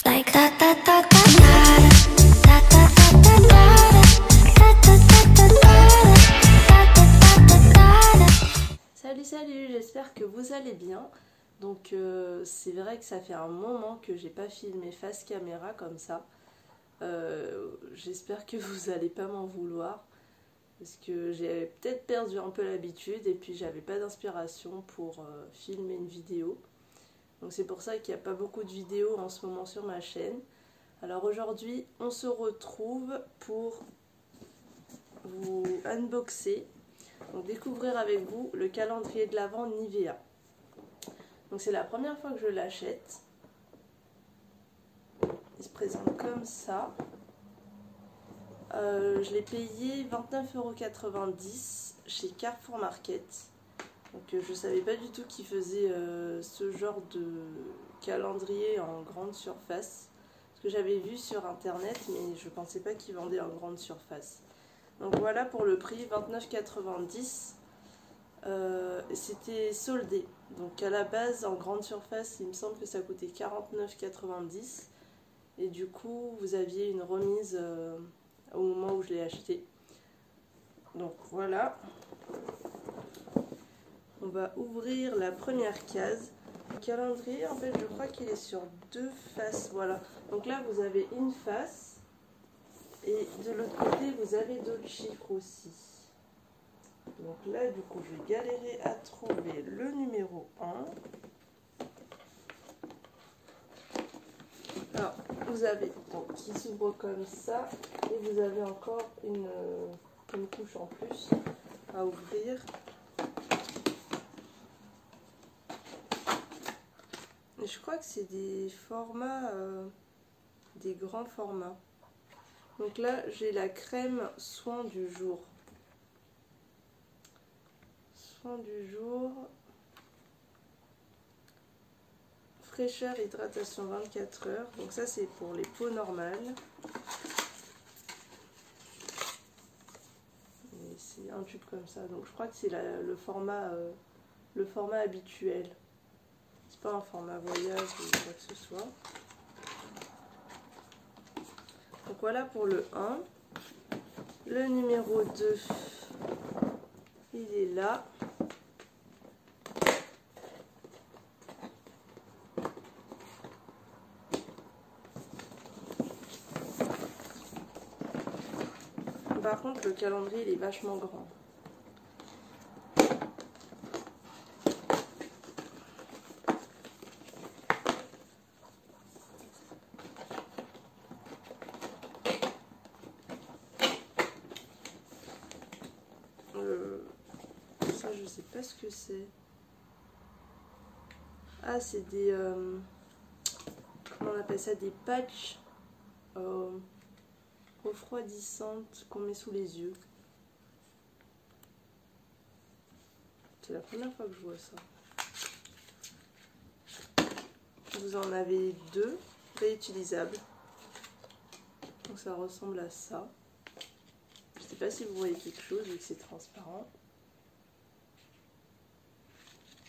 Like da da da da da da da da da. Salut salut, j'espère que vous allez bien. Donc c'est vrai que ça fait un moment que j'ai pas filmé face caméra comme ça. J'espère que vous allez pas m'en vouloir parce que j'ai peut-être perdu un peu l'habitude et puis j'avais pas d'inspiration pour filmer une vidéo. Donc c'est pour ça qu'il n'y a pas beaucoup de vidéos en ce moment sur ma chaîne. Alors aujourd'hui on se retrouve pour vous unboxer, donc découvrir avec vous le calendrier de l'Avent Nivea. Donc c'est la première fois que je l'achète. Il se présente comme ça. Je l'ai payé 29,90 € chez Carrefour Market. Donc je savais pas du tout qu'ils faisaient ce genre de calendrier en grande surface. Parce que j'avais vu sur internet mais je pensais pas qu'ils vendaient en grande surface. Donc voilà pour le prix, 29,90 €. C'était soldé. Donc à la base en grande surface il me semble que ça coûtait 49,90 €. Et du coup vous aviez une remise au moment où je l'ai acheté. Donc voilà. On va ouvrir la première case. Le calendrier, en fait, je crois qu'il est sur deux faces. Voilà. Donc là, vous avez une face. Et de l'autre côté, vous avez d'autres chiffres aussi. Donc là, du coup, je vais galérer à trouver le numéro 1. Alors, vous avez donc qui s'ouvre comme ça. Et vous avez encore une couche en plus à ouvrir. Je crois que c'est des formats, des grands formats. Donc là, j'ai la crème soin du jour. Soin du jour. Fraîcheur, hydratation 24 heures. Donc ça, c'est pour les peaux normales. C'est un tube comme ça. Donc je crois que c'est le format habituel. C'est pas un format voyage ou quoi que ce soit. Donc voilà pour le 1. Le numéro 2, il est là. Par contre, le calendrier, il est vachement grand. Ça, je sais pas ce que c'est. Ah, c'est des... comment on appelle ça? Des patchs refroidissantes qu'on met sous les yeux. C'est la première fois que je vois ça. Vous en avez deux réutilisables. Donc ça ressemble à ça. Je ne sais pas si vous voyez quelque chose vu que c'est transparent.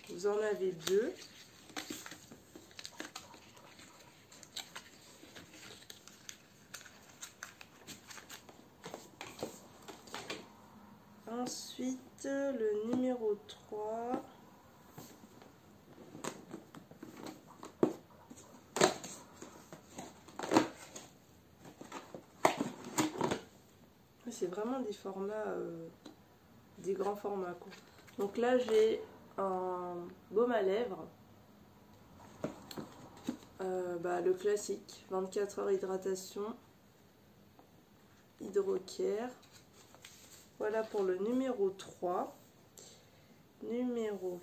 Vous en avez deux. Ensuite, le numéro 3. C'est vraiment des formats, des grands formats, quoi. Donc là, j'ai un baume à lèvres. Le classique, 24 heures hydratation, Hydrocare. Voilà pour le numéro 3. Numéro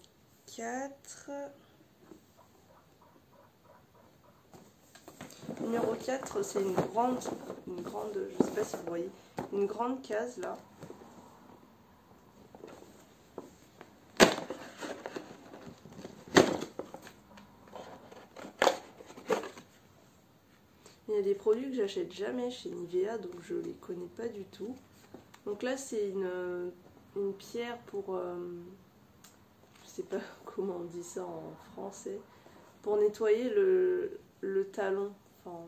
4. Numéro 4, c'est une grande, je sais pas si vous voyez, une grande case là. Il y a des produits que j'achète jamais chez Nivea, donc je les connais pas du tout. Donc là, c'est une pierre pour, je sais pas comment on dit ça en français, pour nettoyer le talon. Enfin,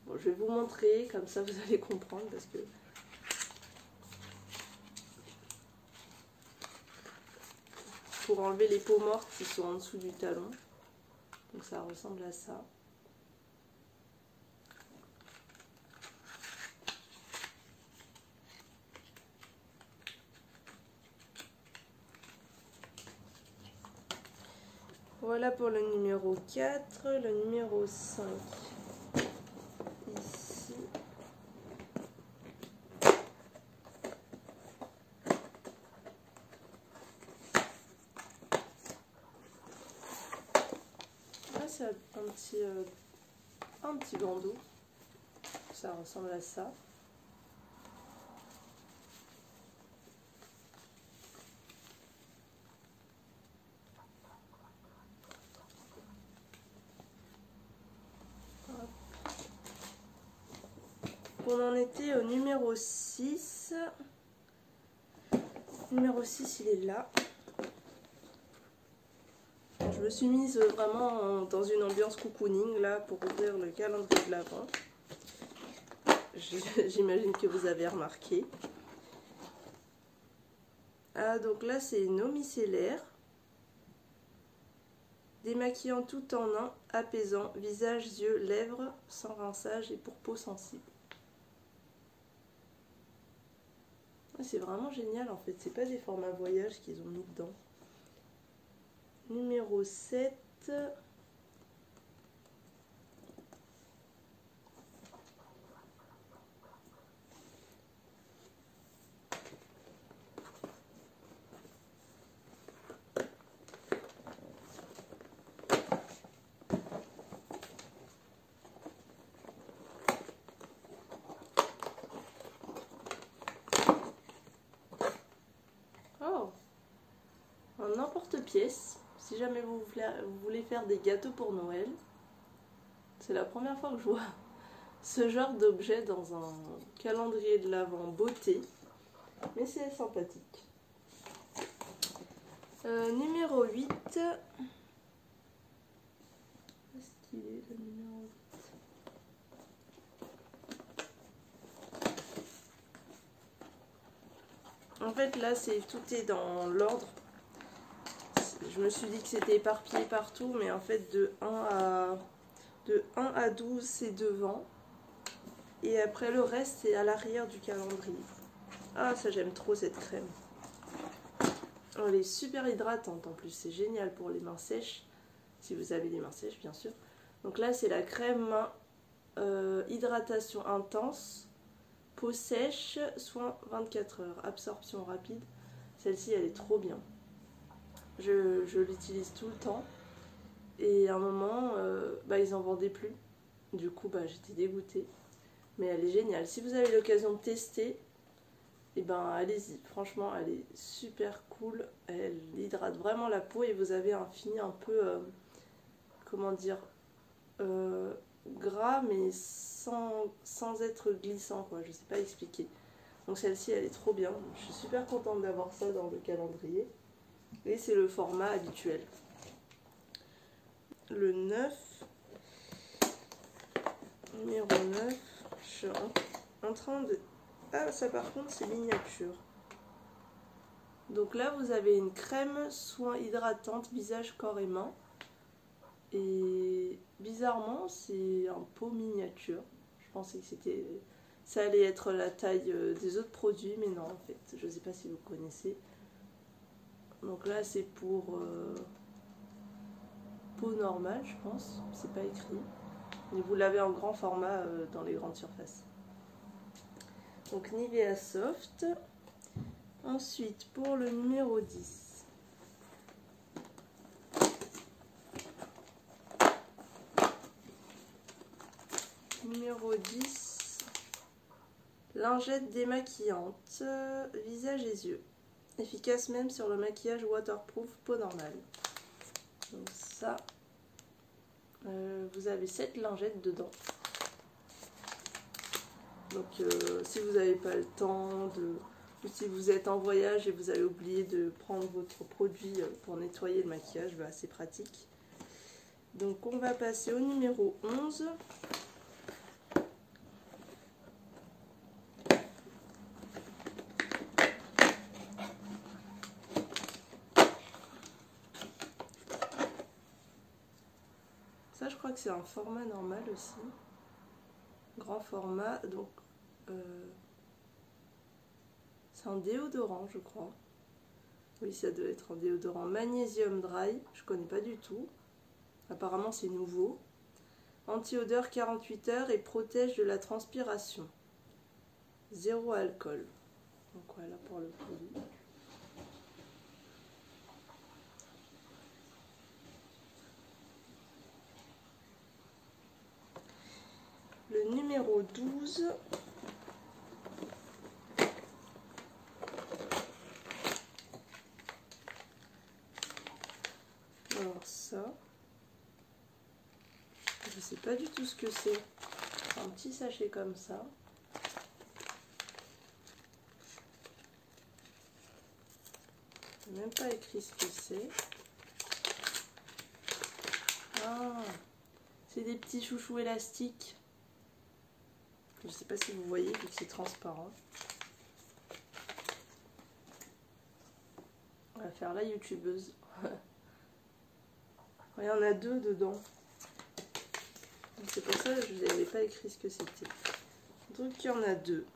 bon, je vais vous montrer, comme ça vous allez comprendre parce que... Pour enlever les peaux mortes qui sont en dessous du talon. Donc ça ressemble à ça. Voilà pour le numéro 4, le numéro 5. Ici. Là, c'est un petit bandeau. Ça ressemble à ça. On en était au numéro 6. Numéro 6, il est là. Je me suis mise vraiment dans une ambiance cocooning là pour ouvrir le calendrier de l'Avent. J'imagine que vous avez remarqué. Ah, donc là c'est une eau micellaire. Démaquillant tout en un, apaisant, visage, yeux, lèvres, sans rinçage et pour peau sensible. C'est vraiment génial en fait, c'est pas des formats voyage qu'ils ont mis dedans. Numéro 7. Oh, un emporte-pièce. Si jamais vous voulez faire des gâteaux pour Noël, c'est la première fois que je vois ce genre d'objet dans un calendrier de l'Avent beauté, mais c'est sympathique. Numéro 8. Est-ce qu'il est le numéro 8? En fait là tout est dans l'ordre. Je me suis dit que c'était éparpillé partout, mais en fait de 1 à 12 c'est devant. Et après le reste c'est à l'arrière du calendrier. Ah, ça j'aime trop cette crème. Elle est super hydratante en plus, c'est génial pour les mains sèches. Si vous avez les mains sèches bien sûr. Donc là c'est la crème hydratation intense, peau sèche, soin 24 heures, absorption rapide. Celle-ci elle est trop bien. Je l'utilise tout le temps. Et à un moment, ils en vendaient plus. Du coup, j'étais dégoûtée. Mais elle est géniale. Si vous avez l'occasion de tester, allez-y. Franchement, elle est super cool. Elle hydrate vraiment la peau et vous avez un fini un peu, comment dire, gras, mais sans être glissant, quoi. Je sais pas expliquer. Donc celle-ci, elle est trop bien. Je suis super contente d'avoir ça dans le calendrier. Et c'est le format habituel. Le 9. Numéro 9. Je suis en train de... Ah, ça par contre, c'est miniature. Donc là, vous avez une crème soin hydratante, visage, corps et mains. Et bizarrement, c'est un pot miniature. Je pensais que ça allait être la taille des autres produits, mais non, en fait. Je ne sais pas si vous connaissez. Donc là, c'est pour peau normale, je pense. C'est pas écrit. Mais vous l'avez en grand format dans les grandes surfaces. Donc Nivea Soft. Ensuite, pour le numéro 10. Numéro 10. Lingette démaquillante. Visage et yeux. Efficace même sur le maquillage waterproof, peau normale. Donc ça, vous avez 7 lingettes dedans. Donc si vous n'avez pas le temps ou si vous êtes en voyage et vous avez oublié de prendre votre produit pour nettoyer le maquillage, c'est pratique. Donc on va passer au numéro 11. Ça je crois que c'est un format normal aussi. Grand format, donc c'est un déodorant je crois. Oui, ça doit être un déodorant Magnésium Dry, je connais pas du tout. Apparemment c'est nouveau. Anti-odeur 48 heures et protège de la transpiration. Zéro alcool. Donc voilà pour le produit. Le numéro 12. Alors ça, je sais pas du tout ce que c'est. Un petit sachet comme ça. Il n'y a même pas écrit ce que c'est. Ah, c'est des petits chouchous élastiques. Je sais pas si vous voyez vu que c'est transparent. On va faire la youtubeuse. Il y en a 2 dedans. C'est pour ça que je n'avais pas écrit ce que c'était. Donc il y en a 2.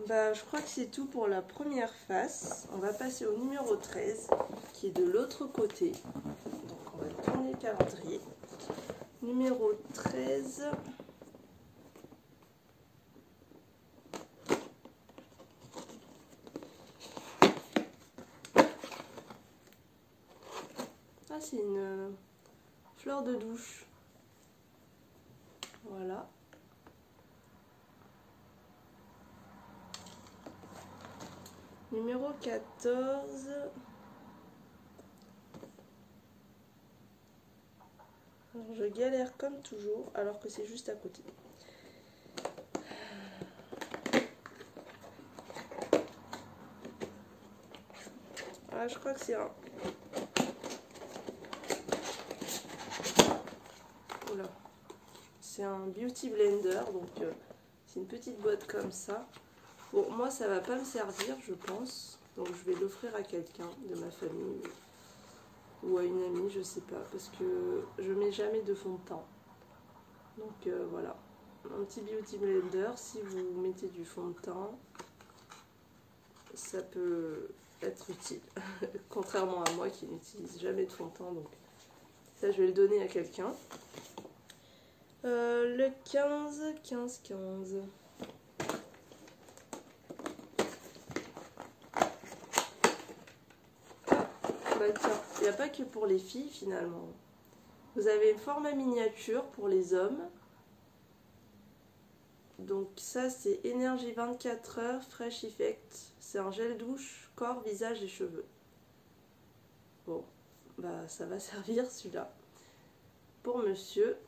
Bah, je crois que c'est tout pour la première face. On va passer au numéro 13 qui est de l'autre côté. Donc on va tourner le calendrier. Numéro 13. Ah, c'est une fleur de douche. Voilà. Numéro 14. Alors, je galère comme toujours, alors que c'est juste à côté. Ah, je crois que c'est un... Oula. C'est un beauty blender, donc c'est une petite boîte comme ça. Bon, moi ça va pas me servir, je pense, donc je vais l'offrir à quelqu'un de ma famille ou à une amie, je sais pas, parce que je mets jamais de fond de teint. Donc voilà, un petit beauty blender. Si vous mettez du fond de teint, ça peut être utile, contrairement à moi qui n'utilise jamais de fond de teint. Donc ça, je vais le donner à quelqu'un. Le 15. Bah tiens, il n'y a pas que pour les filles finalement. Vous avez le format miniature pour les hommes. Donc ça c'est énergie 24 heures, Fresh Effect. C'est un gel douche, corps, visage et cheveux. Bon, bah ça va servir celui-là. Pour monsieur.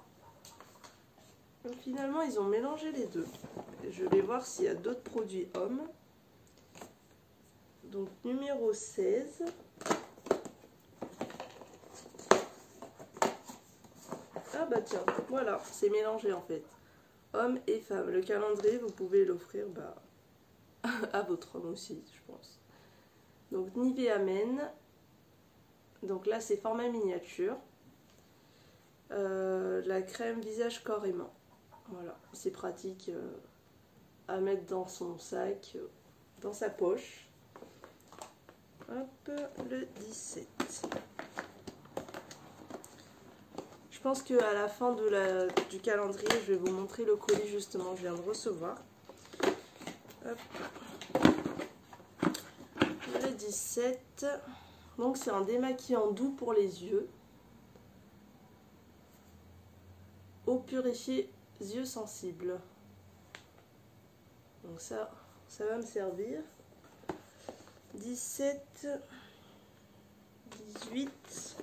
Donc finalement ils ont mélangé les deux. Je vais voir s'il y a d'autres produits hommes. Donc numéro 16. Ah bah tiens, voilà, c'est mélangé en fait. Hommes et femmes. Le calendrier, vous pouvez l'offrir à votre homme aussi, je pense. Donc Nivea Men. Donc là c'est format miniature. La crème visage corps et main. Voilà, c'est pratique à mettre dans son sac, dans sa poche. Hop, le 17. Je pense qu'à la fin du calendrier, je vais vous montrer le colis justement que je viens de recevoir. Hop. Le 17. Donc c'est un démaquillant doux pour les yeux. Eau purifiée, yeux sensibles. Donc ça va me servir. 17, 18.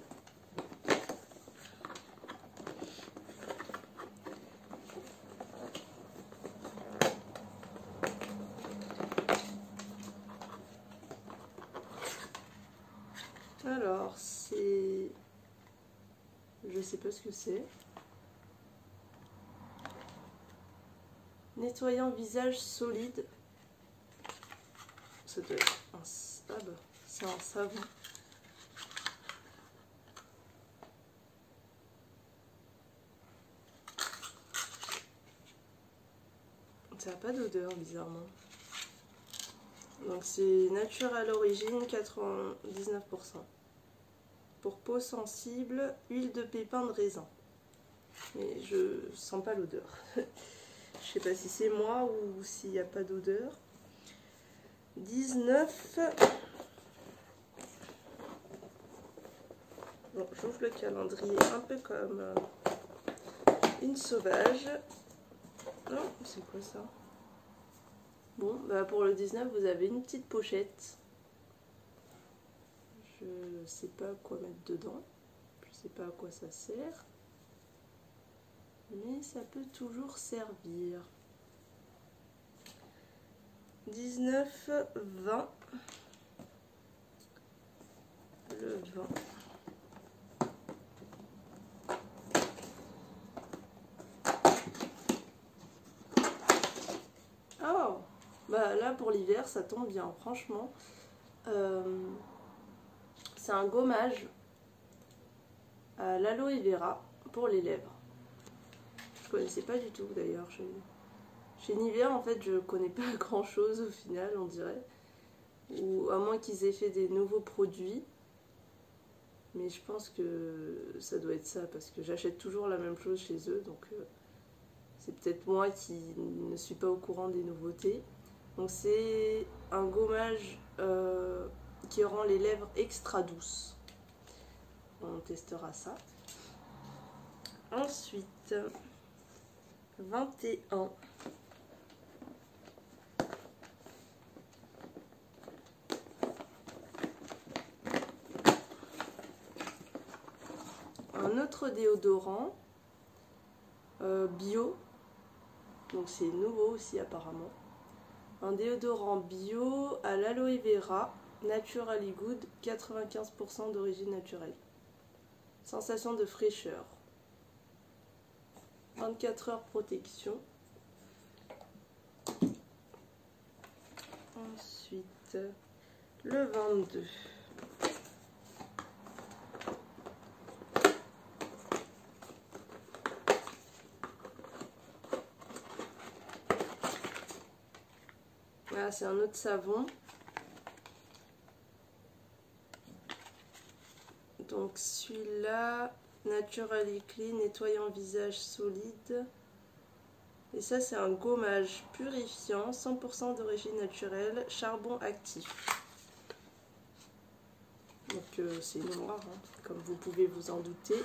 Alors, c'est je sais pas ce que c'est. Nettoyant visage solide. Ça doit être un... Ah bah, c'est un savon. Ça n'a pas d'odeur bizarrement. Donc c'est naturel à l'origine, 99%. Pour peau sensible, huile de pépins de raisin. Mais je sens pas l'odeur. Je sais pas si c'est moi ou s'il n'y a pas d'odeur. 19. Bon, j'ouvre le calendrier un peu comme une sauvage. Non, c'est quoi ça? Bon, bah pour le 19, vous avez une petite pochette. Je sais pas quoi mettre dedans. Je sais pas à quoi ça sert. Mais ça peut toujours servir. 19, 20. Le 20. Oh, bah là pour l'hiver ça tombe bien, franchement. C'est un gommage à l'aloe vera pour les lèvres. Je connaissais pas du tout d'ailleurs. Chez Nivea en fait je connais pas grand chose au final on dirait. Ou à moins qu'ils aient fait des nouveaux produits. Mais je pense que ça doit être ça parce que j'achète toujours la même chose chez eux. Donc c'est peut-être moi qui ne suis pas au courant des nouveautés. Donc c'est un gommage qui rend les lèvres extra douces. On testera ça. Ensuite, 21. Un autre déodorant bio. Donc c'est nouveau aussi apparemment. Un déodorant bio à l'aloe vera, Naturally Good, 95% d'origine naturelle. Sensation de fraîcheur. 24 heures protection. Ensuite, le 22. Voilà, c'est un autre savon. Donc celui-là, Naturally Clean, nettoyant visage solide. Et ça c'est un gommage purifiant, 100% d'origine naturelle, charbon actif. Donc c'est noir, hein, comme vous pouvez vous en douter.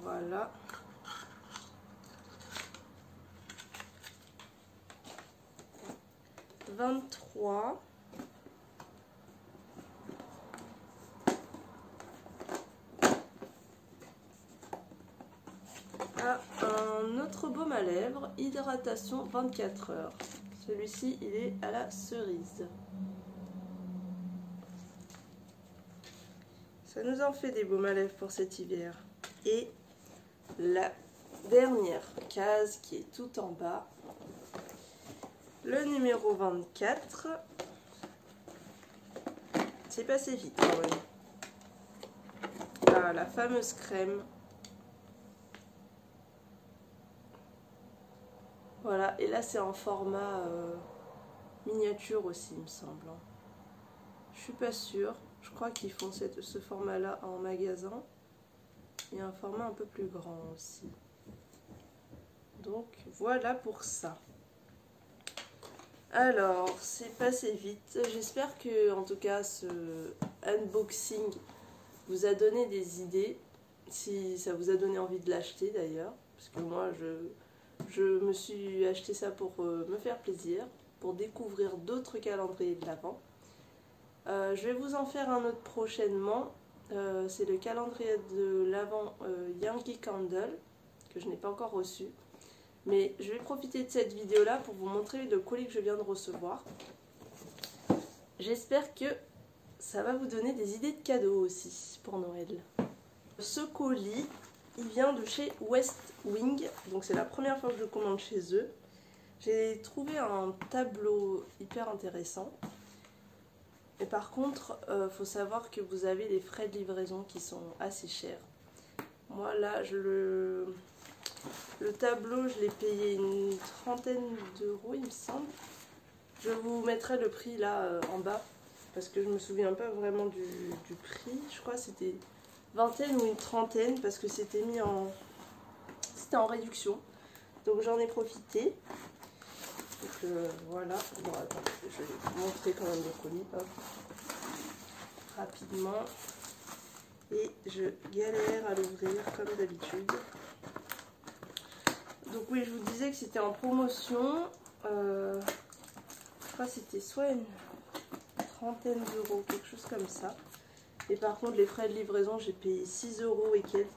Voilà. « 23 ». Un autre baume à lèvres, hydratation 24 heures. Celui-ci, il est à la cerise. Ça nous en fait des baumes à lèvres pour cet hiver. Et la dernière case qui est tout en bas, le numéro 24. C'est passé vite quand même. Ah, la fameuse crème. Voilà, et là c'est en format miniature aussi, il me semble. Je suis pas sûre. Je crois qu'ils font ce format-là en magasin. Et un format un peu plus grand aussi. Donc voilà pour ça. Alors, c'est passé vite. J'espère que, en tout cas, ce unboxing vous a donné des idées. Si ça vous a donné envie de l'acheter d'ailleurs. Parce que moi, je me suis acheté ça pour me faire plaisir. Pour découvrir d'autres calendriers de l'Avent. Je vais vous en faire un autre prochainement. C'est le calendrier de l'Avent Yankee Candle. Que je n'ai pas encore reçu. Mais je vais profiter de cette vidéo là pour vous montrer le colis que je viens de recevoir. J'espère que ça va vous donner des idées de cadeaux aussi pour Noël. Ce colis, il vient de chez West Wing, donc c'est la première fois que je le commande chez eux. J'ai trouvé un tableau hyper intéressant. Et par contre, faut savoir que vous avez les frais de livraison qui sont assez chers. Moi là, le tableau, je l'ai payé une trentaine d'euros, il me semble. Je vous mettrai le prix là en bas, parce que je me souviens pas vraiment du prix. Je crois que c'était vingtaine ou une trentaine, parce que c'était c'était en réduction. Donc j'en ai profité. Donc voilà. Bon, attends, je vais vous montrer quand même le colis. Hop. Rapidement. Et je galère à l'ouvrir comme d'habitude. Donc oui, je vous disais que c'était en promotion. Je crois que c'était soit une trentaine d'euros, quelque chose comme ça. Et par contre, les frais de livraison, j'ai payé 6 euros et quelques.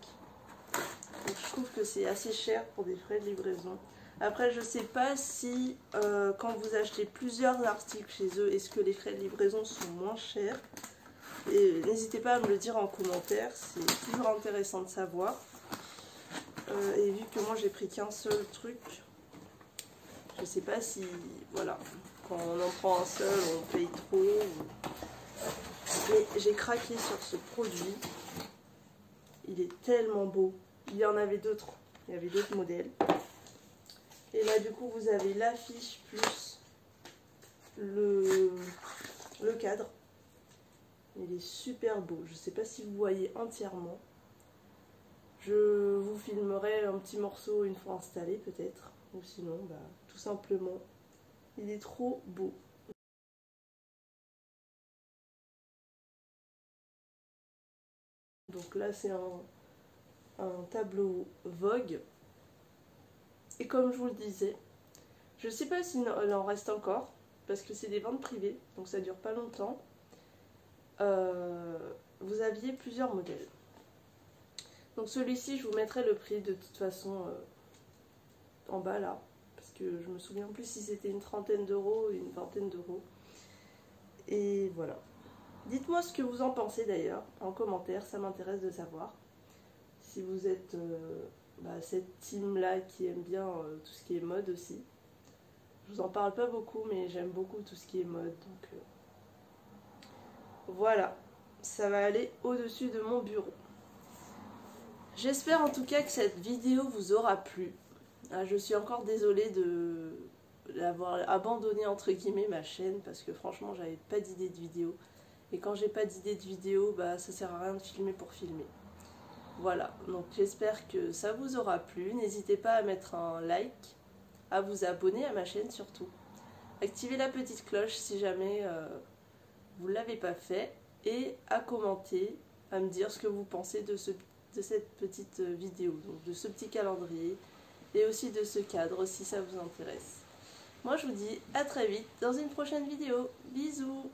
Donc je trouve que c'est assez cher pour des frais de livraison. Après, je sais pas si quand vous achetez plusieurs articles chez eux, est-ce que les frais de livraison sont moins chers. Et n'hésitez pas à me le dire en commentaire, c'est toujours intéressant de savoir. Et vu que moi j'ai pris qu'un seul truc, je sais pas si, voilà, quand on en prend un seul, on paye trop. Mais j'ai craqué sur ce produit. Il est tellement beau. Il y en avait d'autres. Il y avait d'autres modèles. Et là du coup vous avez l'affiche plus le cadre. Il est super beau. Je ne sais pas si vous voyez entièrement. Je vous filmerai un petit morceau une fois installé peut-être. Ou sinon, bah, tout simplement, il est trop beau. Donc là c'est un tableau Vogue. Et comme je vous le disais, je ne sais pas s'il en reste encore. Parce que c'est des ventes privées. Donc ça dure pas longtemps. Vous aviez plusieurs modèles. Donc celui-ci, je vous mettrai le prix de toute façon en bas là, parce que je me souviens plus si c'était une trentaine d'euros ou une vingtaine d'euros. Et voilà. Dites-moi ce que vous en pensez d'ailleurs en commentaire, ça m'intéresse de savoir. Si vous êtes cette team là qui aime bien tout ce qui est mode aussi. Je vous en parle pas beaucoup, mais j'aime beaucoup tout ce qui est mode, donc voilà, ça va aller au-dessus de mon bureau. J'espère en tout cas que cette vidéo vous aura plu. Je suis encore désolée d'avoir abandonné entre guillemets ma chaîne parce que franchement j'avais pas d'idée de vidéo. Et quand j'ai pas d'idée de vidéo, bah ça sert à rien de filmer pour filmer. Voilà, donc j'espère que ça vous aura plu. N'hésitez pas à mettre un like, à vous abonner à ma chaîne surtout. Activez la petite cloche si jamais vous ne l'avez pas fait, et à commenter, à me dire ce que vous pensez de cette petite vidéo, donc de ce petit calendrier et aussi de ce cadre si ça vous intéresse. Moi je vous dis à très vite dans une prochaine vidéo. Bisous!